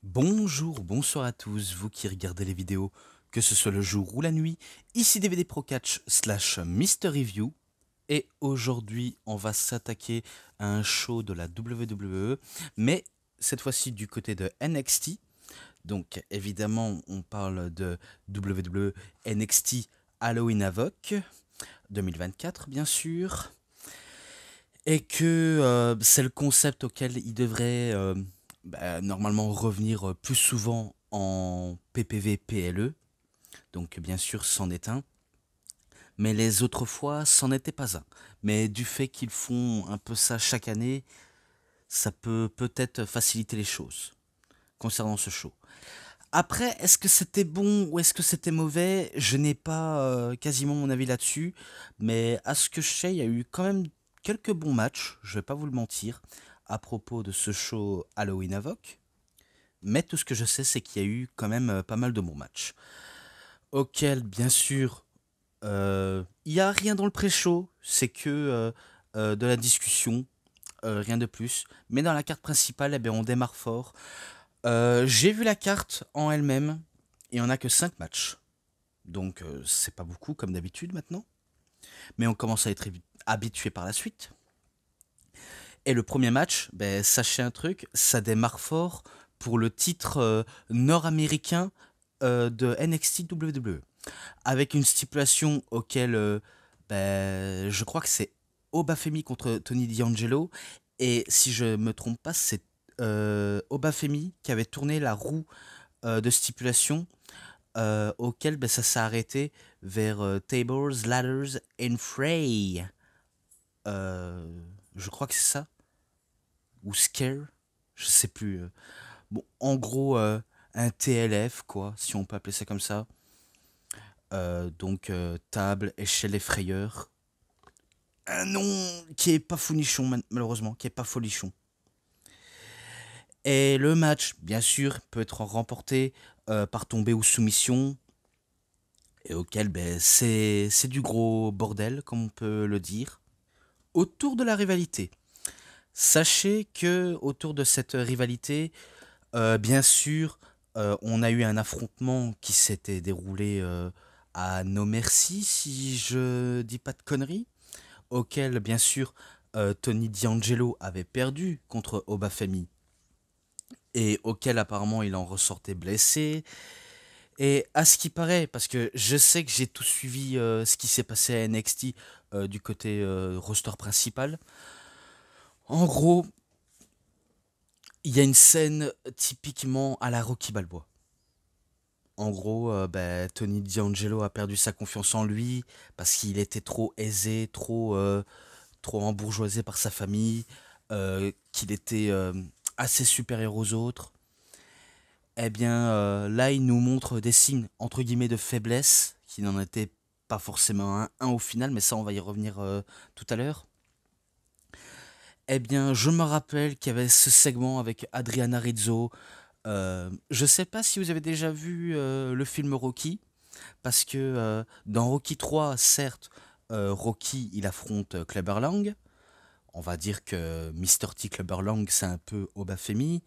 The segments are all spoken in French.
Bonjour, bonsoir à tous, vous qui regardez les vidéos, que ce soit le jour ou la nuit, ici DVD Pro Catch slash Mister Review, et aujourd'hui on va s'attaquer à un show de la WWE, mais cette fois-ci du côté de NXT, donc évidemment on parle de WWE NXT Halloween Havoc 2024 bien sûr, et que c'est le concept auquel il devrait normalement revenir plus souvent en PPV PLE, donc bien sûr c'en est un, mais les autres fois c'en était pas un. Mais du fait qu'ils font un peu ça chaque année, ça peut peut-être faciliter les choses concernant ce show. Après, est-ce que c'était bon ou est-ce que c'était mauvais? Je n'ai pas quasiment mon avis là-dessus, mais à ce que je sais, il y a eu quand même quelques bons matchs, je vais pas vous le mentir, à propos de ce show Halloween Havoc. Mais tout ce que je sais, c'est qu'il y a eu quand même pas mal de bons matchs. Auquel, bien sûr, il n'y a rien dans le pré-show, c'est que de la discussion, rien de plus. Mais dans la carte principale, eh bien, on démarre fort. J'ai vu la carte en elle-même, et on n'a que 5 matchs. Donc c'est pas beaucoup comme d'habitude maintenant. Mais on commence à être habitué par la suite. Et le premier match, ben, sachez un truc, ça démarre fort pour le titre nord-américain de NXT WWE. Avec une stipulation auquel ben, je crois que c'est Obafemi contre Tony D'Angelo. Et si je me trompe pas, c'est Obafemi qui avait tourné la roue de stipulation auquel ben, ça s'est arrêté vers Tables, Ladders and Fray. Je crois que c'est ça. Ou Scare. Je sais plus. Bon, en gros, un TLF, quoi, si on peut appeler ça comme ça. Donc, table, échelle et frayeur. Un nom qui est pas fournichon, malheureusement, qui est pas folichon. Et le match, bien sûr, peut être remporté par tombée ou soumission. Et auquel, ben, c'est du gros bordel, comme on peut le dire. Autour de la rivalité. Sachez que autour de cette rivalité, bien sûr, on a eu un affrontement qui s'était déroulé à No Mercy, si je dis pas de conneries, auquel, bien sûr, Tony D'Angelo avait perdu contre Obafemi, et auquel apparemment il en ressortait blessé. Et à ce qui paraît, parce que je sais que j'ai tout suivi ce qui s'est passé à NXT du côté roster principal, en gros, il y a une scène typiquement à la Rocky Balboa. En gros, bah, Tony D'Angelo a perdu sa confiance en lui parce qu'il était trop aisé, trop embourgeoisé par sa famille, qu'il était assez supérieur aux autres. Eh bien, là, il nous montre des signes, entre guillemets, de faiblesse, qui n'en étaient pas forcément un au final, mais ça, on va y revenir tout à l'heure. Eh bien, je me rappelle qu'il y avait ce segment avec Adriana Rizzo. Je sais pas si vous avez déjà vu le film Rocky, parce que dans Rocky 3, certes, Rocky il affronte Clubber Lang. On va dire que Mr. T Clubber Lang c'est un peu Obafemi,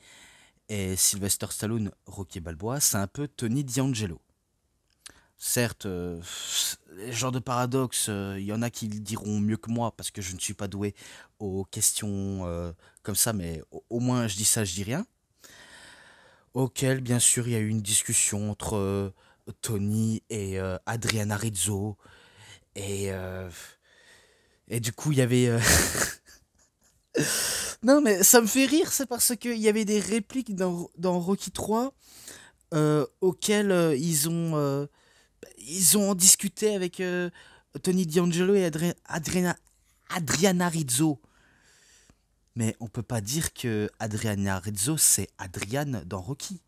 et Sylvester Stallone, Rocky Balboa, c'est un peu Tony D'Angelo. Certes, les genres de paradoxes, il y en a qui le diront mieux que moi parce que je ne suis pas doué aux questions comme ça, mais au moins je dis ça, je dis rien. Auquel, bien sûr, il y a eu une discussion entre Tony et Adriana Rizzo. Et, euh, et du coup, il y avait. Non, mais ça me fait rire, c'est parce qu'il y avait des répliques dans Rocky 3 auxquelles ils ont discuté avec Tony D'Angelo et Adriana Rizzo. Mais on peut pas dire que Adriana Rizzo, c'est Adriane dans Rocky.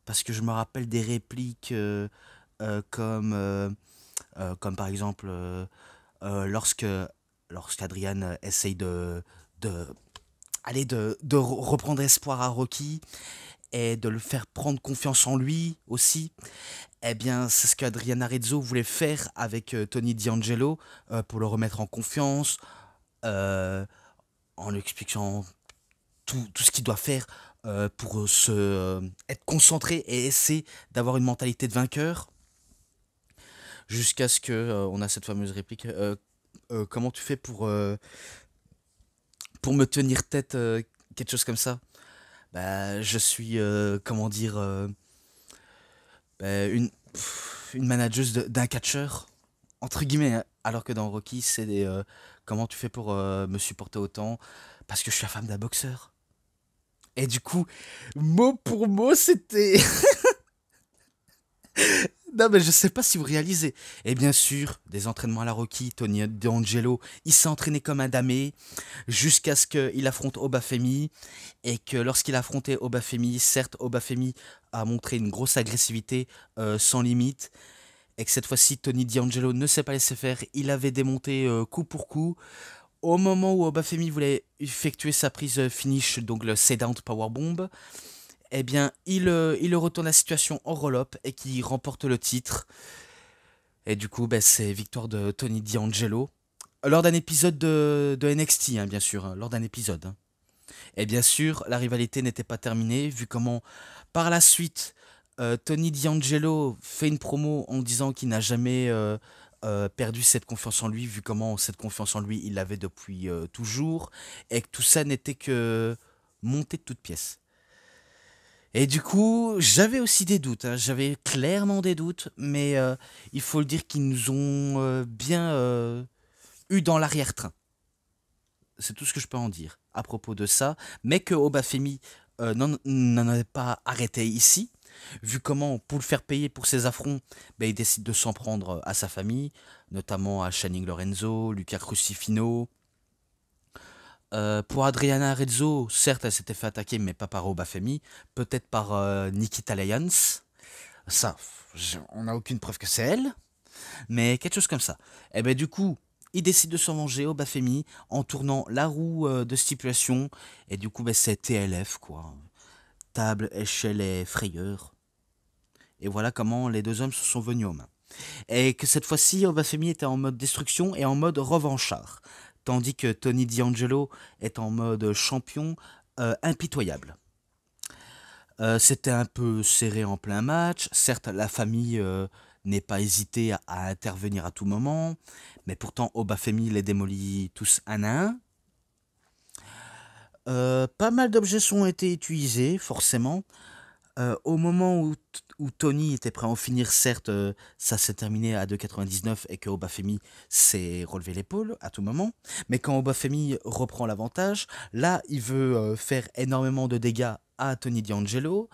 Parce que je me rappelle des répliques comme par exemple lorsque lorsqu'Adriane essaye de, de reprendre espoir à Rocky et de le faire prendre confiance en lui aussi. Eh bien, c'est ce qu'Adriana Rizzo voulait faire avec Tony D'Angelo pour le remettre en confiance, euh, en lui expliquant tout ce qu'il doit faire pour être concentré et essayer d'avoir une mentalité de vainqueur, jusqu'à ce que on a cette fameuse réplique. Comment tu fais pour me tenir tête, quelque chose comme ça. Bah, je suis, comment dire, bah, une manageuse d'un catcheur, entre guillemets, hein. Alors que dans Rocky, c'est des, comment tu fais pour me supporter autant? Parce que je suis la femme d'un boxeur. Et du coup, mot pour mot, c'était. Non, mais je sais pas si vous réalisez. Et bien sûr, des entraînements à la Rocky, Tony D'Angelo, il s'est entraîné comme un damé jusqu'à ce qu'il affronte Obafemi. Et que lorsqu'il a affronté Obafemi, certes, Obafemi a montré une grosse agressivité sans limite. Et que cette fois-ci, Tony D'Angelo ne s'est pas laissé faire. Il avait démonté coup pour coup. Au moment où Obafemi voulait effectuer sa prise finish, donc le Say-Down Powerbomb, eh bien, il retourne la situation en roll-up et qui remporte le titre. Et du coup, ben, c'est victoire de Tony D'Angelo. Lors d'un épisode de NXT, hein, bien sûr, hein, lors d'un épisode, hein. Et bien sûr, la rivalité n'était pas terminée, vu comment, par la suite, Tony D'Angelo fait une promo en disant qu'il n'a jamais perdu cette confiance en lui, vu comment cette confiance en lui, il l'avait depuis toujours, et que tout ça n'était que monté de toutes pièces. Et du coup, j'avais aussi des doutes, hein, j'avais clairement des doutes, mais il faut le dire qu'ils nous ont bien eu dans l'arrière-train. C'est tout ce que je peux en dire à propos de ça, mais que Obafemi n'en avait pas arrêté ici, vu comment, pour le faire payer pour ses affronts, ben, il décide de s'en prendre à sa famille, notamment à Channing Lorenzo, Luca Crucifino. Pour Adriana Arezzo, certes, elle s'était fait attaquer, mais pas par Obafemi, peut-être par Nikita Lyons. Ça, on n'a aucune preuve que c'est elle, mais quelque chose comme ça. Et ben du coup, il décide de s'en venger au Bafemi en tournant la roue de stipulation. Et du coup, ben, c'est TLF, quoi. Table, échelle et frayeur. Et voilà comment les deux hommes se sont venus aux mains. Et que cette fois-ci, Obafemi était en mode destruction et en mode revanchard. Tandis que Tony D'Angelo est en mode champion impitoyable. C'était un peu serré en plein match. Certes, la famille n'est pas hésité à intervenir à tout moment, mais pourtant Obafemi les démolit tous un à un. Pas mal d'objets ont été utilisés, forcément. Au moment où Tony était prêt à en finir, certes, ça s'est terminé à 2,99 et que Obafemi s'est relevé l'épaule à tout moment. Mais quand Obafemi reprend l'avantage, là, il veut faire énormément de dégâts à Tony D'Angelo,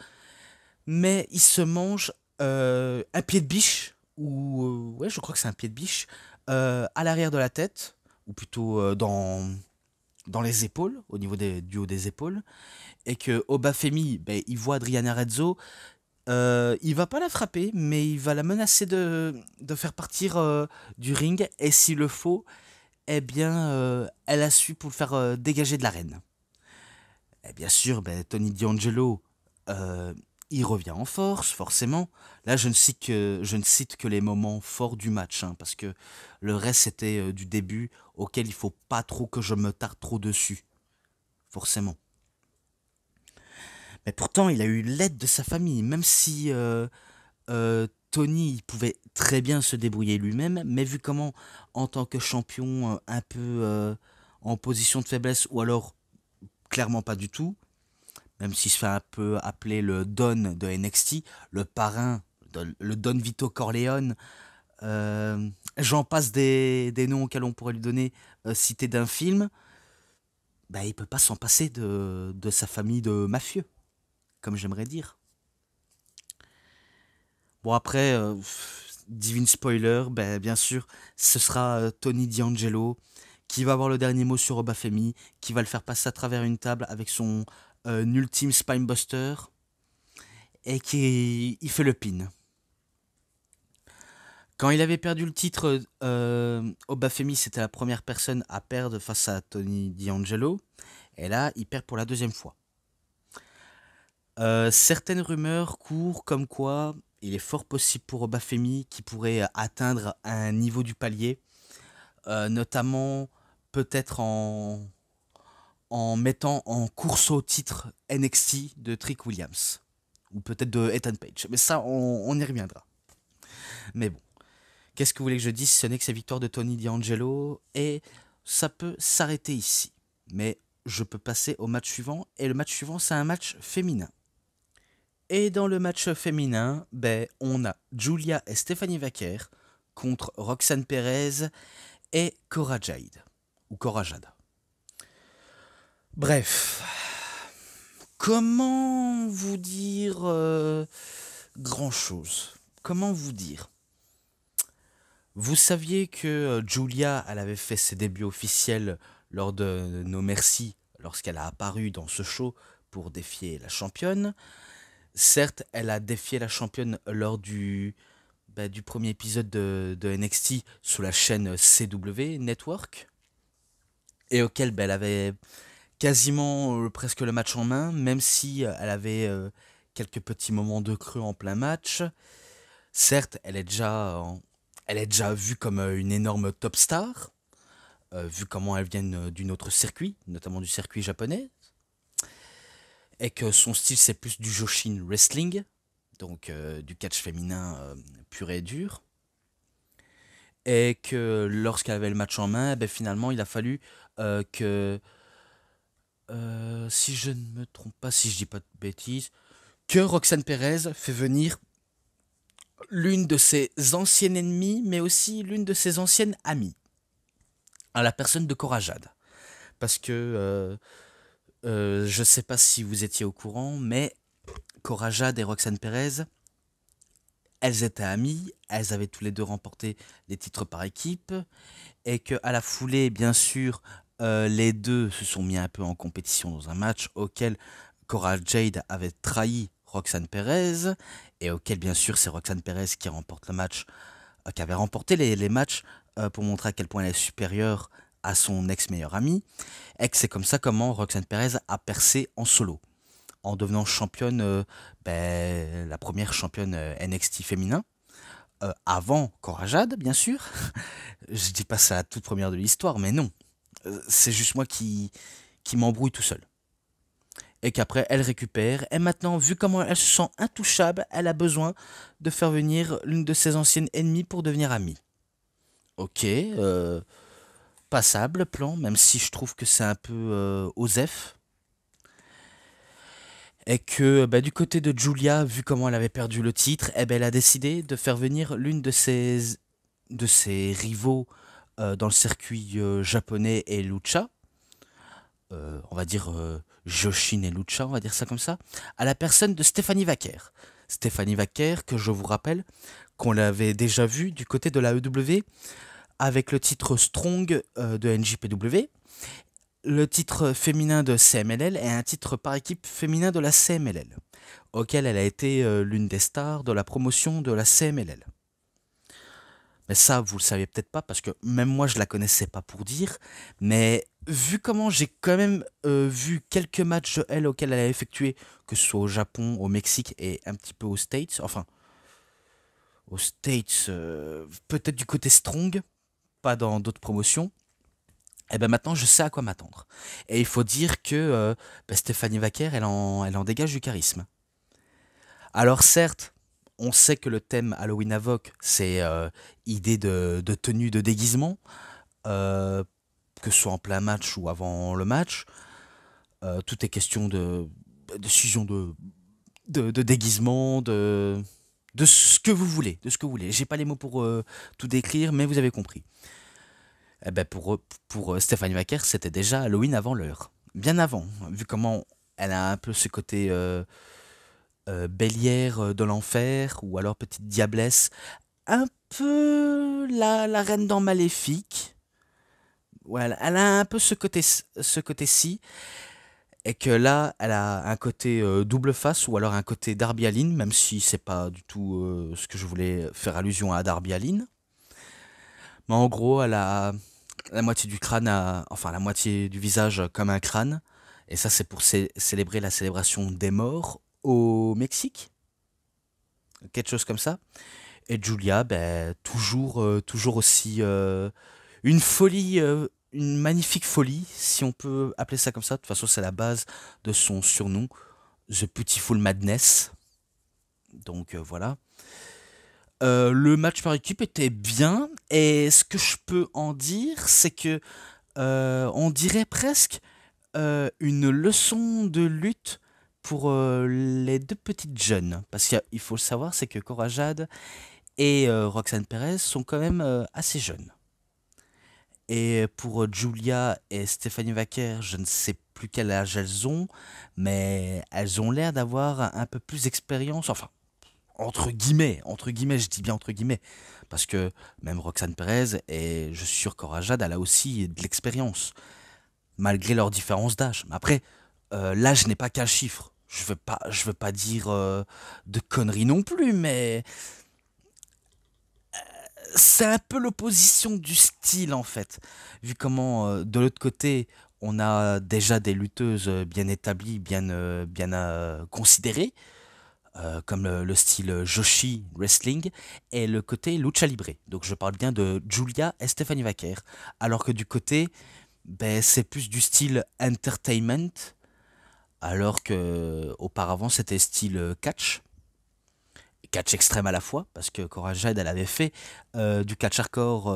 mais il se mange un pied de biche, ou ouais, je crois que c'est un pied de biche, à l'arrière de la tête, ou plutôt dans les épaules, au niveau du haut des épaules, et que Obafemi, ben, il voit Adriana Rezzo, il va pas la frapper, mais il va la menacer de faire partir du ring, et s'il le faut, eh bien, elle a su pour le faire dégager de l'arène. Et bien sûr, ben, Tony D'Angelo, euh, il revient en force, forcément. Là, je ne cite que les moments forts du match, hein, parce que le reste, c'était du début, auquel il faut pas trop que je me tarde trop dessus, forcément. Mais pourtant, il a eu l'aide de sa famille, même si Tony il pouvait très bien se débrouiller lui-même, mais vu comment, en tant que champion, un peu en position de faiblesse, ou alors clairement pas du tout, même s'il se fait un peu appeler le Don de NXT, le parrain, le Don Vito Corleone, j'en passe des noms auxquels on pourrait lui donner cités d'un film, bah, il peut pas s'en passer de sa famille de mafieux, comme j'aimerais dire. Bon après, divine spoiler, ben, bien sûr, ce sera Tony D'Angelo qui va avoir le dernier mot sur Obafemi, qui va le faire passer à travers une table avec son ultime Spinebuster, et qui il fait le pin. Quand il avait perdu le titre, Obafemi, c'était la première personne à perdre face à Tony D'Angelo. Et là, il perd pour la deuxième fois. Certaines rumeurs courent comme quoi il est fort possible pour Obafemi qui pourrait atteindre un niveau du palier, notamment peut-être en mettant en course au titre NXT de Trick Williams. Ou peut-être de Ethan Page. Mais ça, on y reviendra. Mais bon, qu'est-ce que vous voulez que je dise si ce n'est que c'est victoire de Tony D'Angelo et ça peut s'arrêter ici. Mais je peux passer au match suivant et le match suivant c'est un match féminin. Et dans le match féminin, on a Julia et Stephanie Vaquer contre Roxanne Perez et Cora Jade. Ou Cora Jade. Bref. Comment vous dire grand-chose? Comment vous dire? Vous saviez que Julia, elle avait fait ses débuts officiels lors de No Mercy, lorsqu'elle a apparu dans ce show pour défier la championne. Certes, elle a défié la championne lors du premier épisode de NXT sous la chaîne CW Network, et auquel elle avait quasiment presque le match en main, même si elle avait quelques petits moments de creux en plein match. Certes, elle est déjà vue comme une énorme top star, vu comment elle vient d'une autre circuit, notamment du circuit japonais, et que son style c'est plus du Joshin Wrestling, donc du catch féminin pur et dur, et que lorsqu'elle avait le match en main, finalement il a fallu que, si je ne me trompe pas, si je dis pas de bêtises, que Roxanne Perez fait venir l'une de ses anciennes ennemies, mais aussi l'une de ses anciennes amies, à la personne de Cora Jade. Parce que je sais pas si vous étiez au courant, mais Cora Jade et Roxanne Perez, elles étaient amies, elles avaient tous les deux remporté les titres par équipe, et qu'à la foulée, bien sûr, les deux se sont mis un peu en compétition dans un match auquel Cora Jade avait trahi Roxanne Perez, et auquel, bien sûr, c'est Roxanne Perez qui remporte le match, qui avait remporté les matchs pour montrer à quel point elle est supérieure à son ex-meilleur ami, et que c'est comme ça comment Roxanne Perez a percé en solo, en devenant championne, la première championne NXT féminin, avant Cora Jade, bien sûr. Je dis pas ça la toute première de l'histoire, mais non. C'est juste moi qui m'embrouille tout seul. Et qu'après, elle récupère. Et maintenant, vu comment elle se sent intouchable, elle a besoin de faire venir l'une de ses anciennes ennemies pour devenir amie. Ok, passable plan, même si je trouve que c'est un peu osef. Et que du côté de Julia, vu comment elle avait perdu le titre, elle a décidé de faire venir l'une de ses rivaux dans le circuit japonais et lucha, on va dire Joshin et lucha, on va dire ça comme ça, à la personne de Stephanie Vaquer. Stephanie Vaquer, que je vous rappelle, qu'on l'avait déjà vu du côté de la EW, avec le titre Strong de NJPW, le titre féminin de CMLL et un titre par équipe féminin de la CMLL, auquel elle a été l'une des stars de la promotion de la CMLL. Mais ça, vous le savez peut-être pas, parce que même moi, je la connaissais pas pour dire. Mais vu comment j'ai quand même vu quelques matchs de elle auxquels elle a effectué, que ce soit au Japon, au Mexique et un petit peu aux States, enfin, aux States, peut-être du côté Strong, pas dans d'autres promotions, et maintenant je sais à quoi m'attendre. Et il faut dire que Stéphanie Vaquer, elle en dégage du charisme. Alors certes, on sait que le thème Halloween Havoc, c'est idée de tenue de déguisement, euh, que ce soit en plein match ou avant le match. Tout est question de fusion de déguisement, de ce que vous voulez, de ce que vous voulez. J'ai pas les mots pour tout décrire, mais vous avez compris. Eh ben pour Stéphanie Vaquer, c'était déjà Halloween avant l'heure. Bien avant, vu comment elle a un peu ce côté Bélière de l'enfer, ou alors petite diablesse, un peu la reine dans Maléfique. Ouais, elle a un peu ce côté-ci, et que là, elle a un côté double face, ou alors un côté Darby Allin, même si c'est pas du tout ce que je voulais faire allusion à Darby Allin. Mais en gros, elle a la moitié du crâne, enfin la moitié du visage comme un crâne, et ça c'est pour célébrer la célébration des morts au Mexique, quelque chose comme ça. Et Julia, toujours aussi une folie, une magnifique folie, si on peut appeler ça comme ça. De toute façon, c'est la base de son surnom, The Beautiful Madness. Donc voilà. Le match par équipe était bien, et ce que je peux en dire, c'est que on dirait presque une leçon de lutte pour les deux petites jeunes. Parce qu'il faut le savoir, c'est que Cora Jade et Roxane Perez sont quand même assez jeunes. Et pour Julia et Stéphanie Vaquer, je ne sais plus quel âge elles ont, mais elles ont l'air d'avoir un peu plus d'expérience. Enfin, entre guillemets, je dis bien entre guillemets, parce que même Roxane Perez et je suis sûr Cora Jade, elle a aussi de l'expérience, malgré leur différence d'âge. Mais après, l'âge n'est pas qu'un chiffre. Je veux pas dire de conneries non plus, mais c'est un peu l'opposition du style en fait. Vu comment de l'autre côté, on a déjà des lutteuses bien établies, bien considérées, comme le style Joshi Wrestling, et le côté Lucha Libre. Donc je parle bien de Julia et Stephanie Vaquer. Alors que du côté, ben, c'est plus du style entertainment, alors que auparavant c'était style catch. Catch extrême à la fois, parce que Cora Jade, elle avait fait du catch hardcore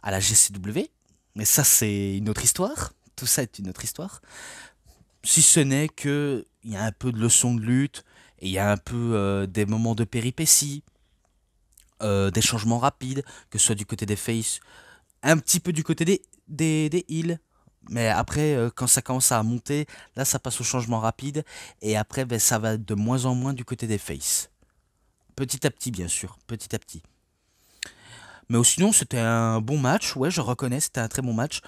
à la GCW. Mais ça, c'est une autre histoire. Tout ça est une autre histoire. Si ce n'est que il y a un peu de leçons de lutte, et il y a un peu des moments de péripéties, des changements rapides, que ce soit du côté des faces, un petit peu du côté des heels. Mais après, quand ça commence à monter, là, ça passe au changement rapide. Et après, ben, ça va de moins en moins du côté des faces. Petit à petit, bien sûr, petit à petit. Mais sinon, c'était un bon match, ouais, je reconnais, c'était un très bon match.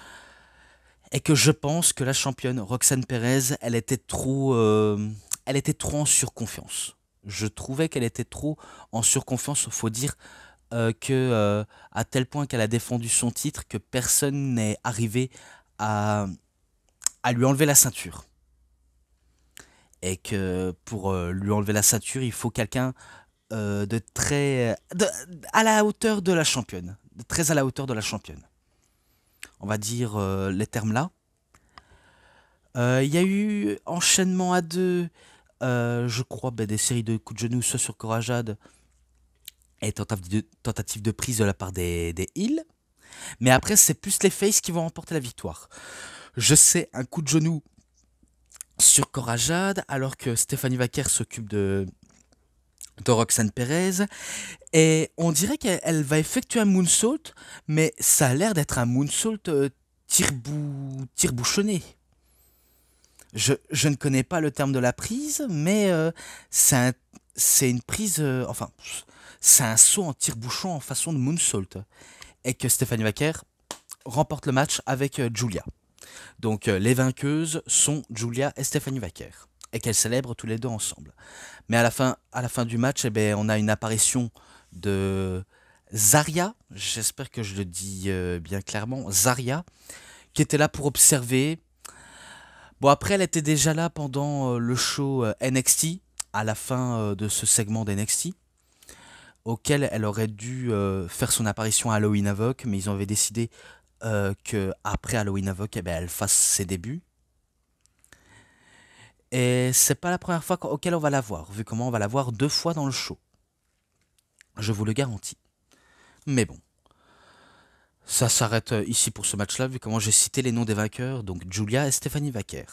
Et que je pense que la championne, Roxane Perez, elle était trop en surconfiance. Je trouvais qu'elle était trop en surconfiance, faut dire à tel point qu'elle a défendu son titre que personne n'est arrivé à, à lui enlever la ceinture. Et que pour lui enlever la ceinture, il faut quelqu'un à la hauteur de la championne, très à la hauteur de la championne. On va dire les termes là. Il y a eu enchaînement à deux, je crois, ben, des séries de coups de genoux, soit sur Cora Jade et tentative de prise de la part des heels. Mais après, c'est plus les faces qui vont remporter la victoire. Je sais, un coup de genou sur Cora Jade, alors que Stéphanie Vaquer s'occupe de Roxane Perez. Et on dirait qu'elle va effectuer un moonsault, mais ça a l'air d'être un moonsault tire-bouchonné. Je ne connais pas le terme de la prise, mais c'est une prise. Enfin, c'est un saut en tire-bouchon en façon de moonsault. Et que Stéphanie Vaquer remporte le match avec Julia. Donc les vainqueuses sont Julia et Stéphanie Vaquer. Et qu'elles célèbrent tous les deux ensemble. Mais à la fin du match, eh ben, on a une apparition de Zarya, j'espère que je le dis bien clairement, Zarya, qui était là pour observer. Bon, après, elle était déjà là pendant le show NXT, à la fin de ce segment d'NXT, auquel elle aurait dû faire son apparition à Halloween Havoc, mais ils avaient décidé qu'après Halloween Havoc, eh ben, elle fasse ses débuts. Et c'est pas la première fois auquel on va la voir, vu comment on va la voir 2 fois dans le show. Je vous le garantis. Mais bon. Ça s'arrête ici pour ce match-là, vu comment j'ai cité les noms des vainqueurs, donc Julia et Stéphanie Vaquer.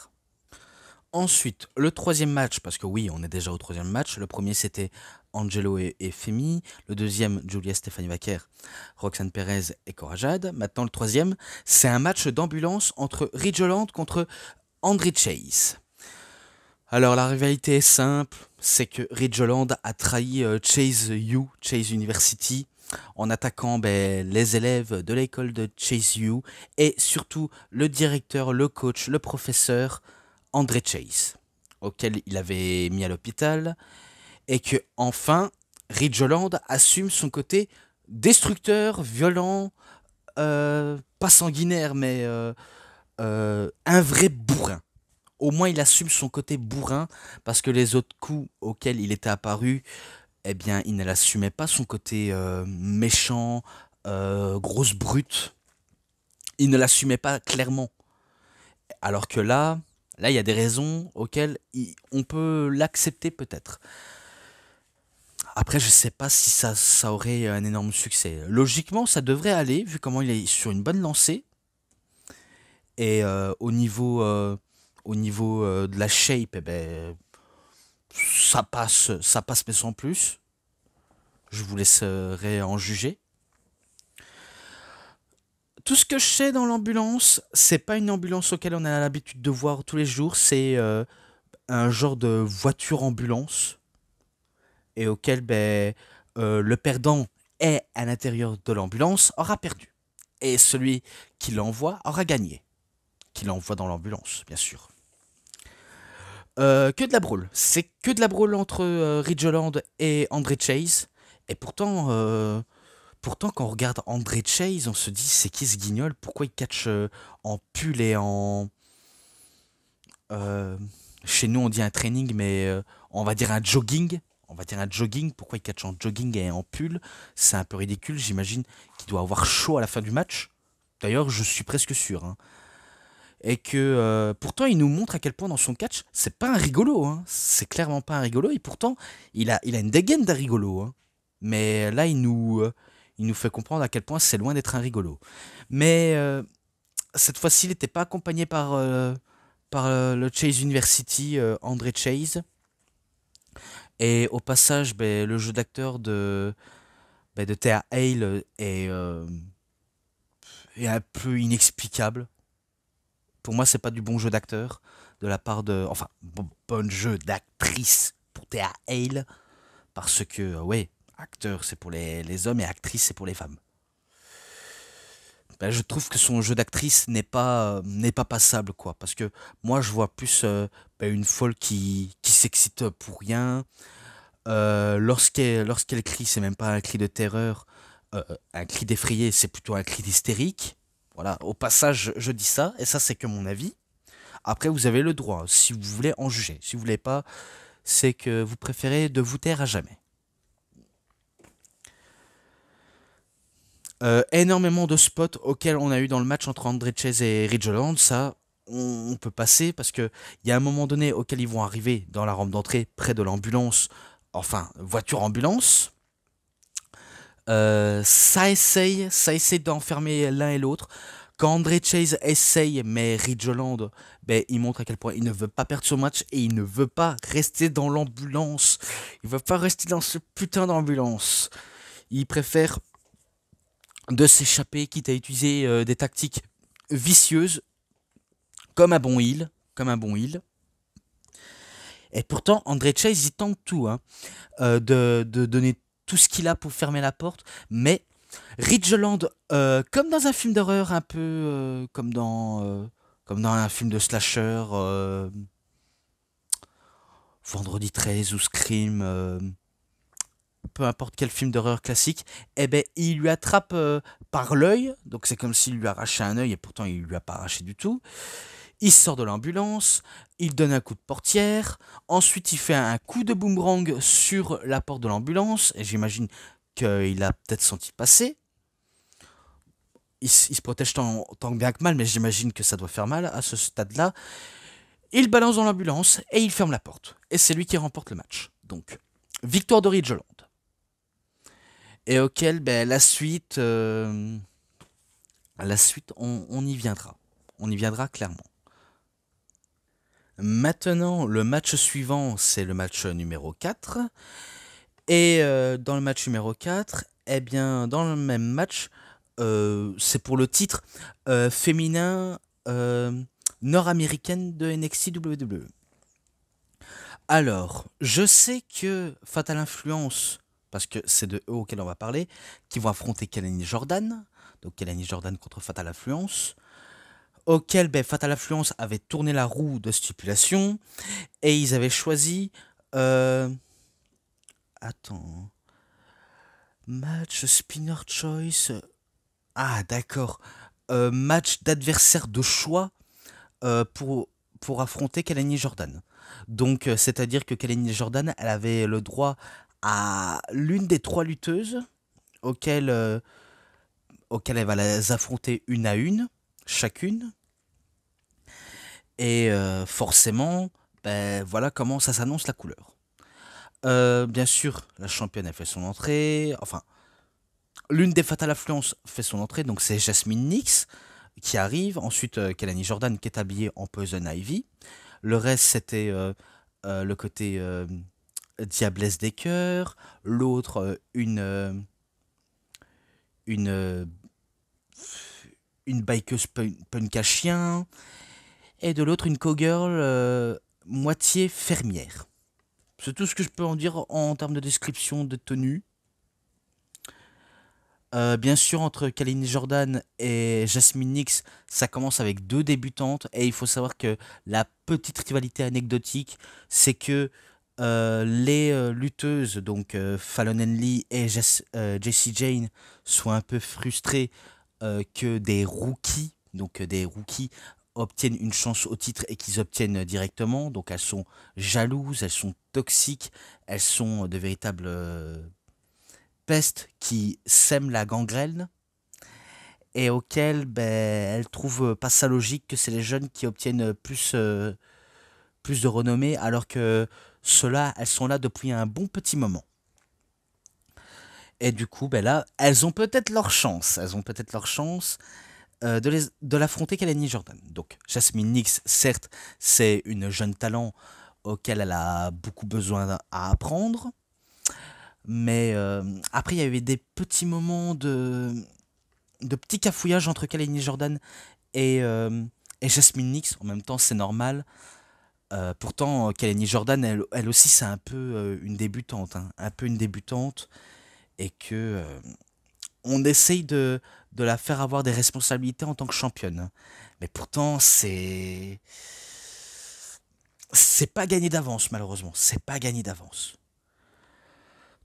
Ensuite, le troisième match, parce que oui, on est déjà au troisième match. Le premier, c'était Angelo et Femi. Le deuxième, Julia, Stéphanie Vaquer, Roxane Perez et Cora Jade. Maintenant, le troisième, c'est un match d'ambulance entre Ridge Holland contre Andre Chase. Alors, la rivalité est simple, c'est que Ridge Holland a trahi Chase University, en attaquant ben, les élèves de l'école de Chase U et surtout le directeur, le coach, le professeur Andre Chase, auquel il avait mis à l'hôpital, et que enfin Ridge Holland assume son côté destructeur, violent, pas sanguinaire, mais un vrai bourrin. Au moins il assume son côté bourrin, parce que les autres coups auxquels il était apparu, eh bien, il ne l'assumait pas son côté méchant, grosse brute. Il ne l'assumait pas clairement. Alors que là, il y a des raisons auxquelles on peut l'accepter peut-être. Après, je sais pas si ça aurait un énorme succès. Logiquement, ça devrait aller, vu comment il est sur une bonne lancée. Et au niveau de la shape, eh ben, ça passe mais sans plus. Je vous laisserai en juger. Tout ce que je sais dans l'ambulance, c'est pas une ambulance auquel on a l'habitude de voir tous les jours, c'est un genre de voiture ambulance et auquel le perdant est à l'intérieur de l'ambulance aura perdu. Et celui qui l'envoie aura gagné. Qui l'envoie dans l'ambulance, bien sûr. Que de la brûle. C'est que de la brûle entre Ridgeland et André Chase. Et pourtant, quand on regarde André Chase, on se dit c'est qui ce guignol? Pourquoi il catch en pull et en. euh, Chez nous, on dit un training, mais on va dire un jogging. On va dire un jogging. Pourquoi il catch en jogging et en pull? C'est un peu ridicule. J'imagine qu'il doit avoir chaud à la fin du match. D'ailleurs, je suis presque sûr, hein. Et que pourtant, il nous montre à quel point dans son catch, c'est pas un rigolo, hein. C'est clairement pas un rigolo. Et pourtant, il a une dégaine d'un rigolo, hein. Mais là, il nous fait comprendre à quel point c'est loin d'être un rigolo. Mais cette fois-ci, il n'était pas accompagné par le Chase University, André Chase. Et au passage, ben, le jeu d'acteur de Thea Hale est un peu inexplicable. Pour moi, c'est pas du bon jeu d'acteur de la part de. Enfin, bon jeu d'actrice pour Thea Hale. Parce que, ouais, acteur c'est pour les hommes et actrice c'est pour les femmes. Ben, je trouve que son jeu d'actrice n'est pas passable, quoi. Parce que moi, je vois plus ben, une folle qui s'excite pour rien. Lorsqu'elle crie, c'est même pas un cri de terreur, un cri d'effrayé, c'est plutôt un cri d'hystérique. Voilà, au passage, je dis ça, et ça, c'est que mon avis. Après, vous avez le droit, si vous voulez en juger. Si vous voulez pas, c'est que vous préférez de vous taire à jamais. Énormément de spots auxquels on a eu dans le match entre André Chase et Ridgeland, ça, on peut passer parce que il y a un moment donné auquel ils vont arriver dans la rampe d'entrée, près de l'ambulance, enfin, voiture ambulance. Ça essaye d'enfermer l'un et l'autre. Quand André Chase essaye, mais Ridgeland, ben, il montre à quel point il ne veut pas perdre son match et il ne veut pas rester dans l'ambulance. Il veut pas rester dans ce putain d'ambulance. Il préfère de s'échapper, quitte à utiliser des tactiques vicieuses, comme un bon heal. Comme un bon heal. Et pourtant, André Chase, il tente tout, hein, de donner tout ce qu'il a pour fermer la porte, mais Ridgeland, comme dans un film d'horreur, un peu comme dans un film de slasher, Vendredi 13 ou Scream, peu importe quel film d'horreur classique, eh ben, il lui attrape par l'œil, donc c'est comme s'il lui arrachait un œil et pourtant il lui a pas arraché du tout. Il sort de l'ambulance, il donne un coup de portière, ensuite il fait un coup de boomerang sur la porte de l'ambulance, et j'imagine qu'il a peut-être senti passer. Il se protège tant bien que mal, mais j'imagine que ça doit faire mal à ce stade-là. Il balance dans l'ambulance et il ferme la porte. Et c'est lui qui remporte le match. Donc, victoire de Ridgeland. Et auquel, ben, la suite, on y viendra. On y viendra clairement. Maintenant, le match suivant, c'est le match numéro 4. Et dans le match numéro 4, eh bien, dans le même match, c'est pour le titre féminin nord-américaine de NXT WWE. Alors, je sais que Fatal Influence, parce que c'est de eux auxquels on va parler, qui vont affronter Kelani Jordan. Donc Kelani Jordan contre Fatal Influence. Auquel ben, Fatal Influence avait tourné la roue de stipulation. Et ils avaient choisi... Attends... Match Spinner Choice. Ah, d'accord. Match d'adversaire de choix pour affronter Kelani Jordan. Donc, c'est-à-dire que Kelani Jordan, elle avait le droit à l'une des 3 lutteuses auxquelles elle va les affronter une à une. chacune. Et forcément, ben, voilà comment ça s'annonce la couleur. Bien sûr, la championne a fait son entrée. Enfin, l'une des Fatal Affluence fait son entrée, donc c'est Jasmine Nyx qui arrive. Ensuite, Kelani Jordan qui est habillée en Poison Ivy. Le reste, c'était le côté Diablesse des Cœurs. L'autre, une, euh, une bikeuse punk à chien. Et de l'autre, une cowgirl moitié fermière. C'est tout ce que je peux en dire en termes de description de tenue. Bien sûr, entre Kalini Jordan et Jasmine Nyx, ça commence avec deux débutantes. Et il faut savoir que la petite rivalité anecdotique, c'est que les lutteuses, donc Fallon Henley et Jessie Jane, sont un peu frustrées que des rookies, donc des rookies, obtiennent une chance au titre et qu'ils obtiennent directement. Donc elles sont jalouses, elles sont toxiques, elles sont de véritables pestes qui sèment la gangrène et auxquelles ben, elles trouvent pas ça logique que c'est les jeunes qui obtiennent plus de renommée alors que ceux-là, elles sont là depuis un bon petit moment. Et du coup, ben là, elles ont peut-être leur chance. Elles ont peut-être leur chance de l'affronter Kalani Jordan. Donc, Jasmine Nyx, certes, c'est une jeune talent auquel elle a beaucoup besoin à apprendre. Mais après, il y avait des petits moments de petits cafouillages entre Kalani Jordan et, euh, et Jasmine Nyx. En même temps, c'est normal. Pourtant, Kalani Jordan, elle aussi, c'est un peu une débutante. Hein, un peu une débutante. Et que on essaye de la faire avoir des responsabilités en tant que championne. Mais pourtant, c'est pas gagné d'avance, malheureusement. C'est pas gagné d'avance.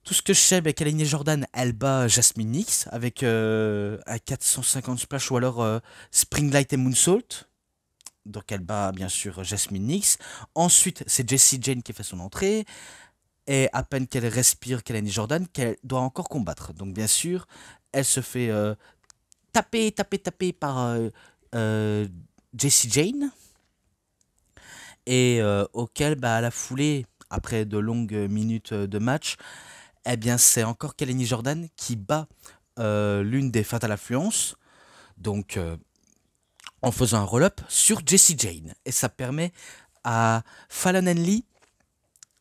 Tout ce que je sais, c'est qu'Elaine Jordan, elle bat Jasmine Nyx avec un 450 splash ou alors Springlight et Moonsault. Donc elle bat bien sûr Jasmine Nyx. Ensuite, c'est Jessie Jane qui fait son entrée. Et à peine qu'elle respire Kelani Jordan, qu'elle doit encore combattre. Donc bien sûr, elle se fait taper par euh, Jessie Jane. Et auquel, bah, à la foulée, après de longues minutes de match, eh bien c'est encore Kelani Jordan qui bat l'une des Fatal Affluence. Donc en faisant un roll-up sur Jessie Jane. Et ça permet à Fallon Henley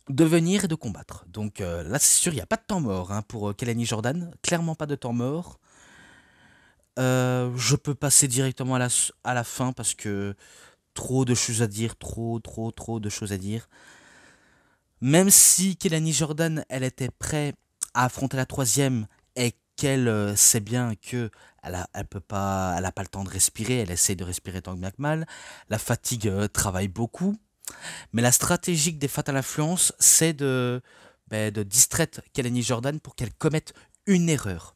de venir et de combattre. Donc là, c'est sûr, il n'y a pas de temps mort hein, pour Kelani Jordan. Clairement pas de temps mort. Je peux passer directement à la fin parce que trop de choses à dire, trop de choses à dire. Même si Kelani Jordan, elle était prête à affronter la troisième et qu'elle sait bien que elle peut pas, elle a pas le temps de respirer, elle essaie de respirer tant bien que mal. La fatigue travaille beaucoup. Mais la stratégie des Fatal Influence, c'est de distraire Kelani Jordan pour qu'elle commette une erreur.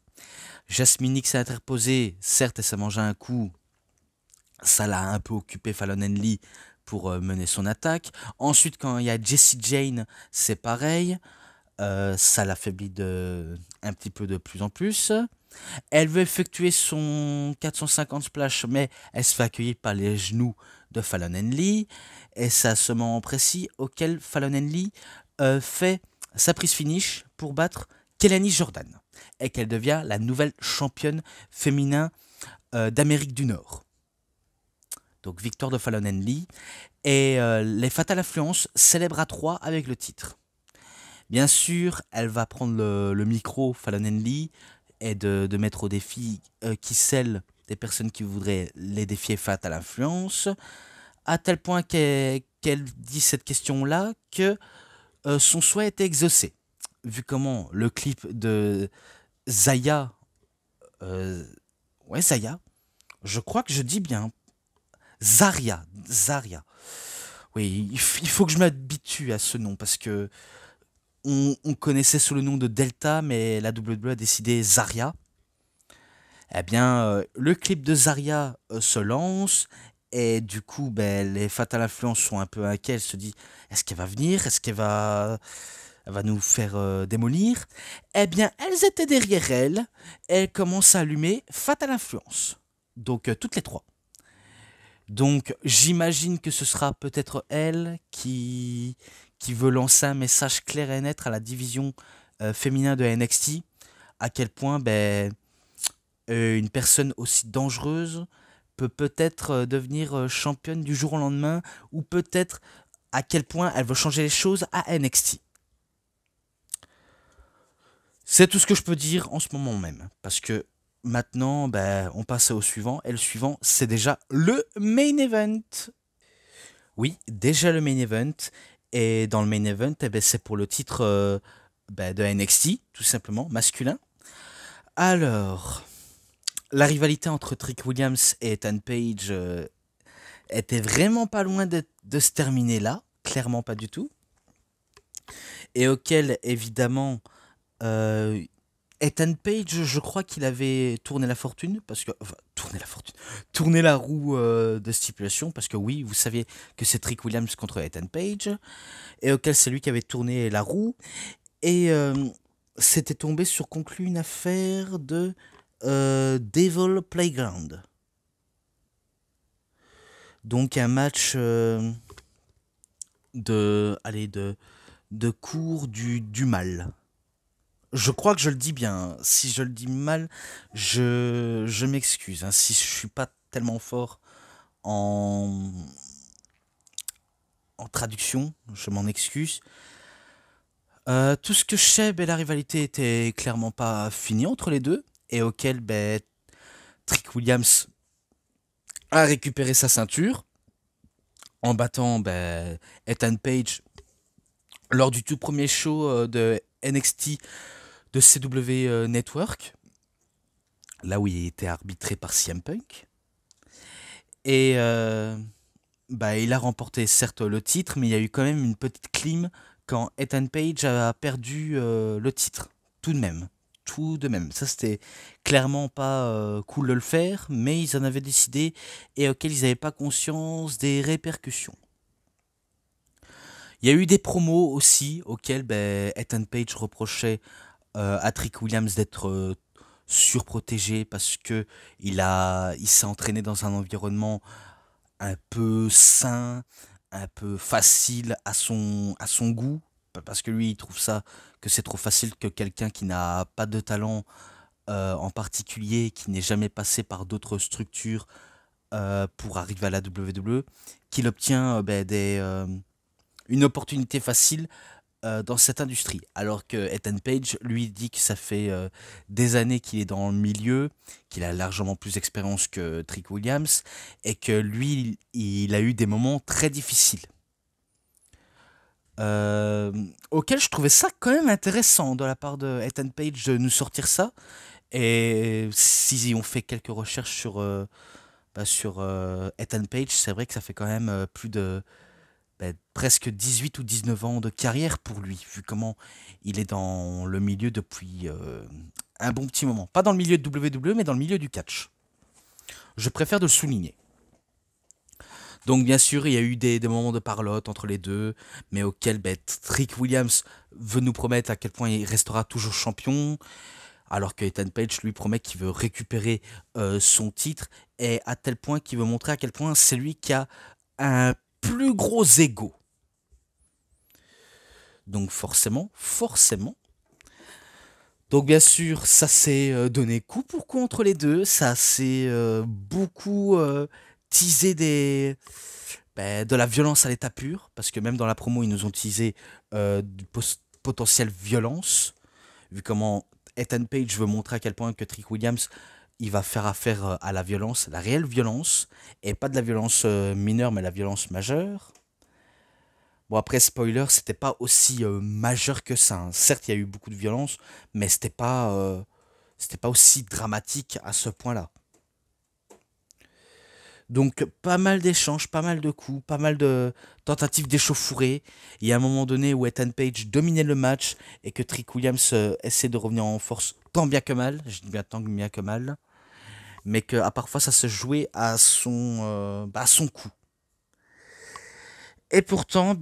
Jasmine Nyx s'est interposée, certes, elle s'est mangé un coup, ça l'a un peu occupé Fallon Henley pour mener son attaque. Ensuite, quand il y a Jessie Jane, c'est pareil, ça l'affaiblit un petit peu de plus en plus. Elle veut effectuer son 450 splash, mais elle se fait accueillir par les genoux de Fallon Henley. Et c'est à ce moment précis auquel Fallon Henley fait sa prise finish pour battre Kelani Jordan. Et qu'elle devient la nouvelle championne féminin d'Amérique du Nord. Donc victoire de Fallon Henley. Et les Fatal Affluence célèbrent à 3 avec le titre. Bien sûr, elle va prendre le micro, Fallon Henley, et de mettre au défi qui scelle des personnes qui voudraient les défier Fatal Influence, à tel point qu'elle dit cette question-là que son souhait était exaucé. Vu comment le clip de Zaya, ouais Zaya, je crois que je dis bien, Zaria, oui, il faut que je m'habitue à ce nom parce que on connaissait sous le nom de Delta, mais la WWE a décidé Zaria. Eh bien, le clip de Zaria se lance, et du coup, ben, les Fatal Influence sont un peu inquiets. Elles se disent, est-ce qu'elle va venir? Est-ce elle va nous faire démolir? Eh bien, elles étaient derrière elle, et elles commencent à allumer Fatal Influence. Donc, toutes les trois. Donc j'imagine que ce sera peut-être elle qui veut lancer un message clair et net à la division féminin de NXT, à quel point une personne aussi dangereuse peut peut-être devenir championne du jour au lendemain, ou peut-être à quel point elle veut changer les choses à NXT. C'est tout ce que je peux dire en ce moment même, parce que maintenant, on passe au suivant, et le suivant, c'est déjà le main event. Oui, déjà le main event, et dans le main event, c'est pour le titre de NXT, tout simplement, masculin. Alors, la rivalité entre Trick Williams et Ethan Page était vraiment pas loin de se terminer là, clairement pas du tout, et auquel, évidemment, euh, Ethan Page, je crois qu'il avait tourné la fortune, parce que. Enfin, tourné la fortune. Tourné la roue de stipulation, parce que oui, vous saviez que c'est Trick Williams contre Ethan Page, et auquel c'est lui qui avait tourné la roue, et c'était tombé sur conclu une affaire de Devil Playground. Donc un match de cours du mal. Je crois que je le dis bien. Si je le dis mal, je m'excuse. Hein. Si je suis pas tellement fort en, en traduction, je m'en excuse. Tout ce que je sais, la rivalité était clairement pas finie entre les deux, et auquel Trick Williams a récupéré sa ceinture en battant Ethan Page lors du tout premier show de NXT de CW Network, là où il était arbitré par CM Punk. Et il a remporté certes le titre, mais il y a eu quand même une petite clim quand Ethan Page a perdu le titre. Tout de même. Tout de même. Ça, c'était clairement pas cool de le faire, mais ils en avaient décidé et auquel ils n'avaient pas conscience des répercussions. Il y a eu des promos aussi auxquels Ethan Page reprochait à Trick Williams d'être surprotégé parce que il s'est entraîné dans un environnement un peu sain, un peu facile à son goût, parce que lui il trouve ça que c'est trop facile que quelqu'un qui n'a pas de talent en particulier, qui n'est jamais passé par d'autres structures pour arriver à la WWE, qu'il obtient une opportunité facile dans cette industrie. Alors que Ethan Page, lui, dit que ça fait des années qu'il est dans le milieu, qu'il a largement plus d'expérience que Trick Williams, et que lui, il a eu des moments très difficiles. Auquel je trouvais ça quand même intéressant de la part de Ethan Page de nous sortir ça. Et si on fait quelques recherches sur Ethan Page, c'est vrai que ça fait quand même plus de presque 18 ou 19 ans de carrière pour lui, vu comment il est dans le milieu depuis un bon petit moment. Pas dans le milieu de WWE, mais dans le milieu du catch. Je préfère de le souligner. Donc bien sûr, il y a eu des moments de parlotte entre les deux, mais auxquels Trick Williams veut nous promettre à quel point il restera toujours champion, alors que Ethan Page lui promet qu'il veut récupérer son titre, et à tel point qu'il veut montrer à quel point c'est lui qui a un plus gros ego. Donc forcément. Donc bien sûr, ça s'est donné coup pour coup entre les deux. Ça s'est beaucoup teasé de la violence à l'état pur. Parce que même dans la promo, ils nous ont teasé du potentiel violence. Vu comment Ethan Page veut montrer à quel point que Trick Williams, il va faire affaire à la violence, la réelle violence. Et pas de la violence mineure, mais la violence majeure. Bon, après, spoiler, c'était pas aussi majeur que ça. Hein. Certes, il y a eu beaucoup de violence, mais c'était pas aussi dramatique à ce point-là. Donc, pas mal d'échanges, pas mal de coups, pas mal de tentatives d'échauffourée. Il y a un moment donné où Ethan Page dominait le match et que Trick Williams essaie de revenir en force tant bien que mal. Je dis bien tant bien que mal. Mais que parfois, ça se jouait à son coup. Et pourtant,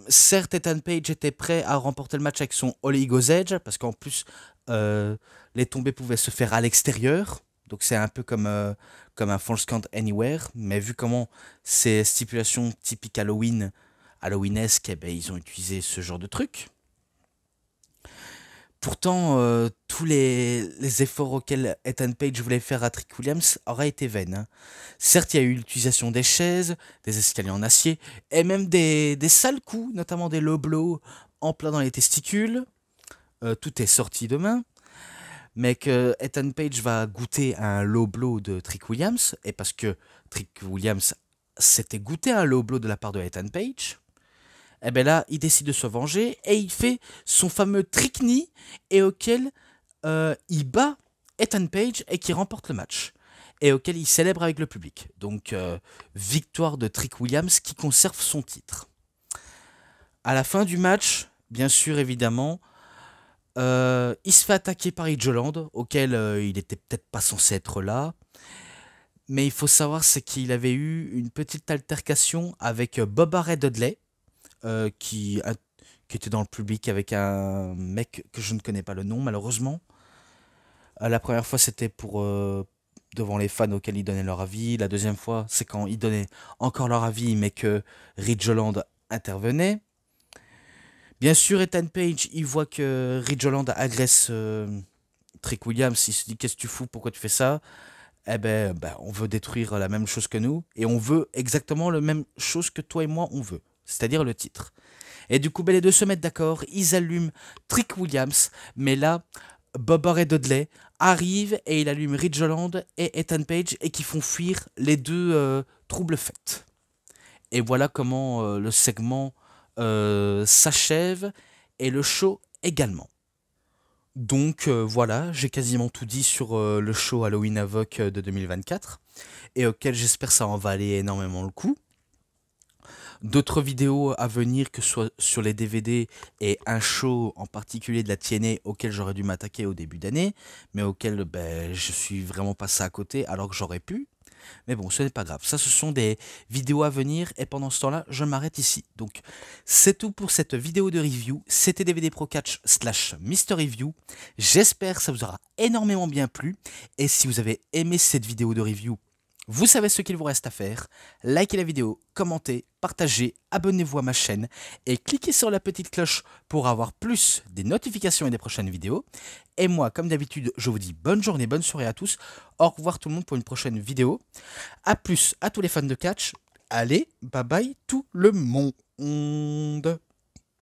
certes, Ethan Page était prêt à remporter le match avec son All Ego's Edge, parce qu'en plus, les tombées pouvaient se faire à l'extérieur. Donc c'est un peu comme un False Count Anywhere, mais vu comment ces stipulations typiques Halloween, Halloweenesque, eh ben, ils ont utilisé ce genre de truc. Pourtant, tous les efforts auxquels Ethan Page voulait faire à Trick Williams auraient été vains, hein. Certes, il y a eu l'utilisation des chaises, des escaliers en acier, et même des sales coups, notamment des low blows en plein dans les testicules. Tout est sorti de main. Mais que Ethan Page va goûter à un low blow de Trick Williams, et parce que Trick Williams s'était goûté à un low blow de la part de Ethan Page, et bien là, il décide de se venger et il fait son fameux trick knee et auquel il bat Ethan Page et qui remporte le match. Et auquel il célèbre avec le public. Donc, victoire de Trick Williams qui conserve son titre. À la fin du match, bien sûr, évidemment, il se fait attaquer par Ridgeland, auquel il était peut-être pas censé être là. Mais il faut savoir, c'est qu'il avait eu une petite altercation avec Boba Ray Dudley, qui était dans le public avec un mec que je ne connais pas le nom, malheureusement. La première fois, c'était pour devant les fans auxquels ils donnaient leur avis. La deuxième fois, c'est quand ils donnaient encore leur avis, mais que Ridgeland intervenait. Bien sûr, Ethan Page, il voit que Ridgeland agresse Trick Williams. Il se dit, qu'est-ce que tu fous, pourquoi tu fais ça? Eh ben, on veut détruire la même chose que nous, et on veut exactement la même chose que toi et moi, on veut. C'est-à-dire le titre. Et du coup, les deux se mettent d'accord, ils allument Trick Williams, mais là, Boba Ray Dudley arrive et il allume Ridgeland et Ethan Page et qui font fuir les deux troubles faits. Et voilà comment le segment s'achève et le show également. Donc voilà, j'ai quasiment tout dit sur le show Halloween Havoc de 2024 et auquel j'espère ça en valait énormément le coup. D'autres vidéos à venir, que ce soit sur les DVD et un show en particulier de la TNA auquel j'aurais dû m'attaquer au début d'année, mais auquel je suis vraiment passé à côté alors que j'aurais pu. Mais bon, ce n'est pas grave. Ça, ce sont des vidéos à venir et pendant ce temps-là, je m'arrête ici. Donc, c'est tout pour cette vidéo de review. C'était DVD Pro Catch / Mister Review. J'espère que ça vous aura énormément bien plu. Et si vous avez aimé cette vidéo de review, vous savez ce qu'il vous reste à faire. Likez la vidéo, commentez, partagez, abonnez-vous à ma chaîne et cliquez sur la petite cloche pour avoir plus des notifications et des prochaines vidéos. Et moi, comme d'habitude, je vous dis bonne journée, bonne soirée à tous. Au revoir tout le monde pour une prochaine vidéo. A plus à tous les fans de catch. Allez, bye bye tout le monde.